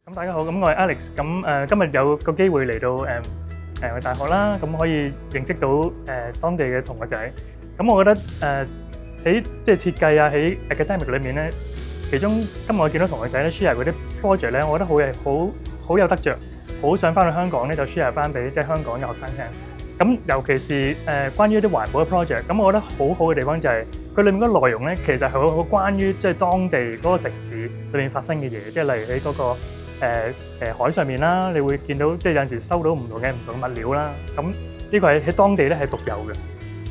咁大家好，咁我係 Alex，咁今日有個機會嚟到大學啦，咁可以認識到當地嘅同學仔。咁我覺得喺即係設計啊，喺 academic 裏面咧，其中今日我見到同學仔咧 share 嗰啲 project 咧，我覺得好有得着，好想翻去香港咧就 share 翻俾即係香港嘅學生聽。咁尤其是關於一啲環保嘅 project，咁我覺得好好嘅地方就係佢裏面嗰個內容咧，其實係好關於即係當地嗰個城市裏面發生嘅嘢，即係例如喺嗰個海上面啦，你會見到即係有陣時收到唔同物料啦，咁呢個喺當地咧係獨有嘅。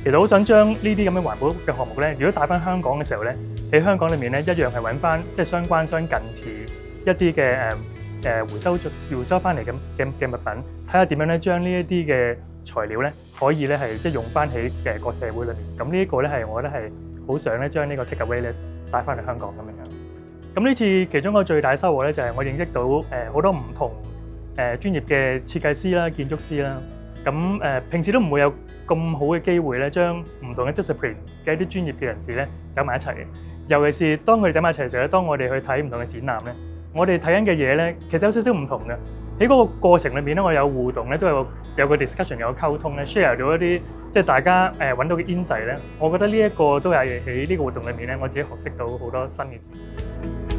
其實好想將呢啲咁嘅環保嘅項目咧，如果帶翻香港嘅時候咧，喺香港裏面咧一樣係揾翻即係相近似一啲嘅回收翻嚟嘅物品，睇下點樣咧將呢一啲嘅材料咧可以咧係即係用翻喺個社會裏面。咁呢一個咧係我覺得係好想咧將呢個 take away 咧帶翻嚟香港咁樣。咁呢次其中一個最大收穫咧，就係我認識到好多唔同專業嘅設計師啦、建築師啦。咁平時都唔會有咁好嘅機會咧，將唔同嘅 discipline 嘅一啲專業嘅人士咧走埋一齊嘅。尤其是當佢哋走埋一齊嘅時候咧，當我哋去睇唔同嘅展覽咧，我哋睇緊嘅嘢咧，其實有少少唔同嘅。喺嗰個過程裏面咧，我有互動咧，都有個 discussion 有個溝通咧 ，share 到一啲即係大家揾到嘅 insight 咧。我覺得呢一個都係喺呢個活動裏面咧，我自己學識到好多新嘅知識。